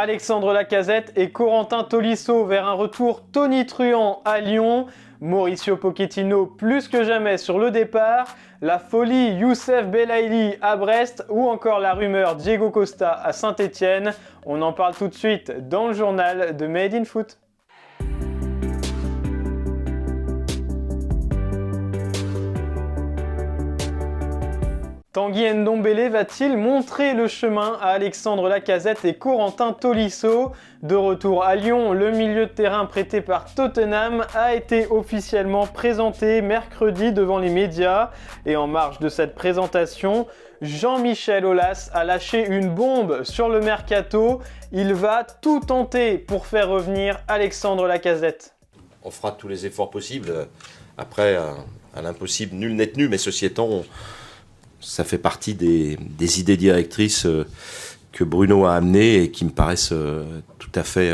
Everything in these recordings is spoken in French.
Alexandre Lacazette et Corentin Tolisso vers un retour tonitruant à Lyon. Mauricio Pochettino plus que jamais sur le départ. La folie Youssef Belaïli à Brest ou encore la rumeur Diego Costa à Saint-Etienne. On en parle tout de suite dans le journal de Made in Foot. Tanguy Ndombele va-t-il montrer le chemin à Alexandre Lacazette et Corentin Tolisso? De retour à Lyon, le milieu de terrain prêté par Tottenham a été officiellement présenté mercredi devant les médias. Et en marge de cette présentation, Jean-Michel Aulas a lâché une bombe sur le mercato. Il va tout tenter pour faire revenir Alexandre Lacazette. On fera tous les efforts possibles. Après, à l'impossible, nul n'est tenu, mais ceci étant, ça fait partie des idées directrices que Bruno a amenées et qui me paraissent tout à fait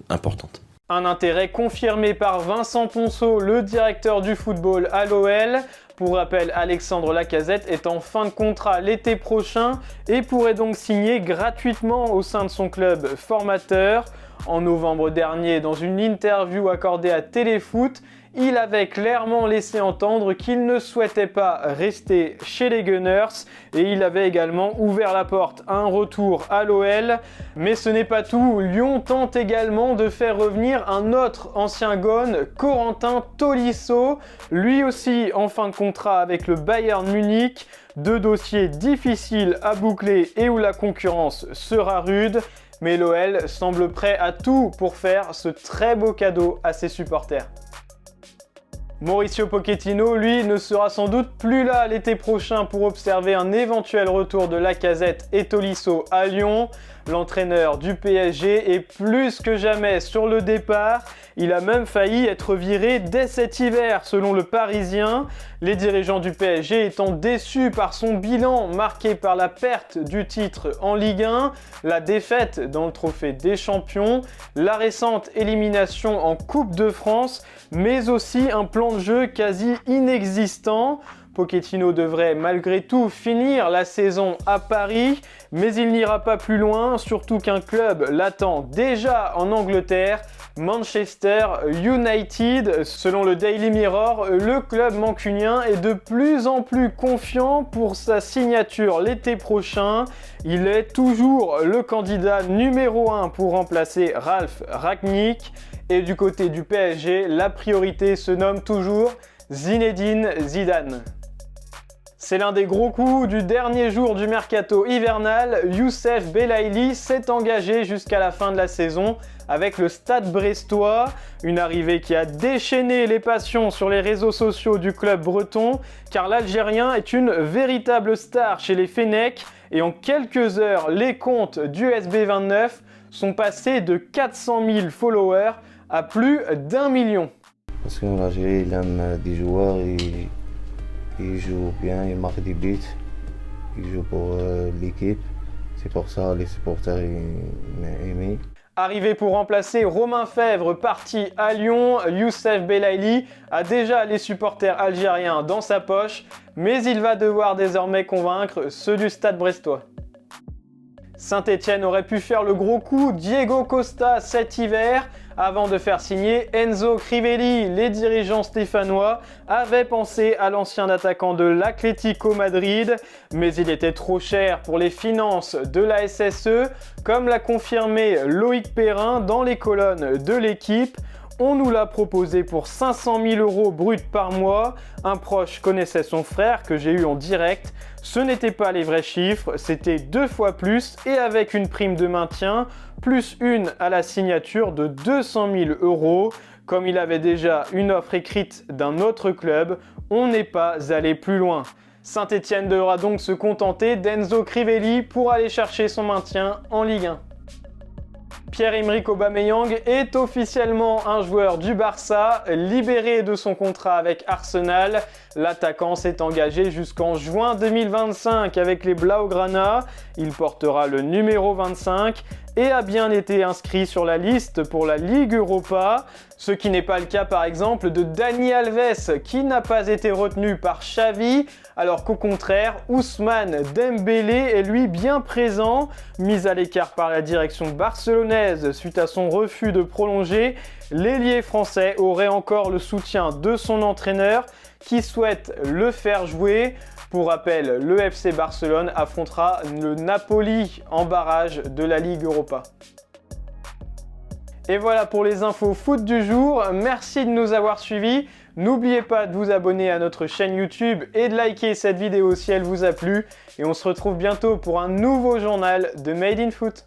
importantes. Un intérêt confirmé par Vincent Ponceau, le directeur du football à l'OL. Pour rappel, Alexandre Lacazette est en fin de contrat l'été prochain et pourrait donc signer gratuitement au sein de son club formateur. En novembre dernier, dans une interview accordée à Téléfoot, il avait clairement laissé entendre qu'il ne souhaitait pas rester chez les Gunners et il avait également ouvert la porte à un retour à l'OL. Mais ce n'est pas tout, Lyon tente également de faire revenir un autre ancien Gone, Corentin Tolisso, lui aussi en fin de contrat avec le Bayern Munich. Deux dossiers difficiles à boucler et où la concurrence sera rude. Mais l'OL semble prêt à tout pour faire ce très beau cadeau à ses supporters. Mauricio Pochettino, lui, ne sera sans doute plus là l'été prochain pour observer un éventuel retour de Lacazette et Tolisso à Lyon. L'entraîneur du PSG est plus que jamais sur le départ. Il a même failli être viré dès cet hiver, selon le Parisien. Les dirigeants du PSG étant déçus par son bilan marqué par la perte du titre en Ligue 1, la défaite dans le trophée des champions, la récente élimination en Coupe de France, mais aussi un plan de jeu quasi inexistant. Pochettino devrait malgré tout finir la saison à Paris, mais il n'ira pas plus loin, surtout qu'un club l'attend déjà en Angleterre, Manchester United. Selon le Daily Mirror, le club mancunien est de plus en plus confiant pour sa signature l'été prochain. Il est toujours le candidat numéro 1 pour remplacer Ralf Rangnick. Et du côté du PSG, la priorité se nomme toujours Zinedine Zidane. C'est l'un des gros coups du dernier jour du mercato hivernal. Youssef Belaïli s'est engagé jusqu'à la fin de la saison avec le Stade brestois. Une arrivée qui a déchaîné les passions sur les réseaux sociaux du club breton, car l'Algérien est une véritable star chez les Fennecs. Et en quelques heures, les comptes du SB29 sont passés de 400 000 followers à plus d'1 million. Parce que l'Algérie, il aime des joueurs et il joue bien, il marque des buts, il joue pour l'équipe. C'est pour ça les supporters m'ont aimé. Arrivé pour remplacer Romain Fèvre, parti à Lyon, Youssef Belaïli a déjà les supporters algériens dans sa poche, mais il va devoir désormais convaincre ceux du Stade brestois. Saint-Etienne aurait pu faire le gros coup Diego Costa cet hiver. Avant de faire signer Enzo Crivelli, les dirigeants stéphanois avaient pensé à l'ancien attaquant de l'Atlético Madrid, mais il était trop cher pour les finances de la SSE, comme l'a confirmé Loïc Perrin dans les colonnes de l'équipe. On nous l'a proposé pour 500 000 € bruts par mois. Un proche connaissait son frère que j'ai eu en direct. Ce n'étaient pas les vrais chiffres, c'était 2 fois plus et avec une prime de maintien, plus une à la signature de 200 000 €. Comme il avait déjà une offre écrite d'un autre club, on n'est pas allé plus loin. Saint-Etienne devra donc se contenter d'Enzo Crivelli pour aller chercher son maintien en Ligue 1. Pierre-Emerick Aubameyang est officiellement un joueur du Barça, libéré de son contrat avec Arsenal. L'attaquant s'est engagé jusqu'en juin 2025 avec les Blaugrana. Il portera le numéro 25 et a bien été inscrit sur la liste pour la Ligue Europa. Ce qui n'est pas le cas par exemple de Dani Alves qui n'a pas été retenu par Xavi, alors qu'au contraire, Ousmane Dembélé est lui bien présent. Mis à l'écart par la direction barcelonaise suite à son refus de prolonger, l'ailier français aurait encore le soutien de son entraîneur qui souhaite le faire jouer. Pour rappel, le FC Barcelone affrontera le Napoli en barrage de la Ligue Europa. Et voilà pour les infos foot du jour, merci de nous avoir suivis. N'oubliez pas de vous abonner à notre chaîne YouTube et de liker cette vidéo si elle vous a plu. Et on se retrouve bientôt pour un nouveau journal de Made in Foot.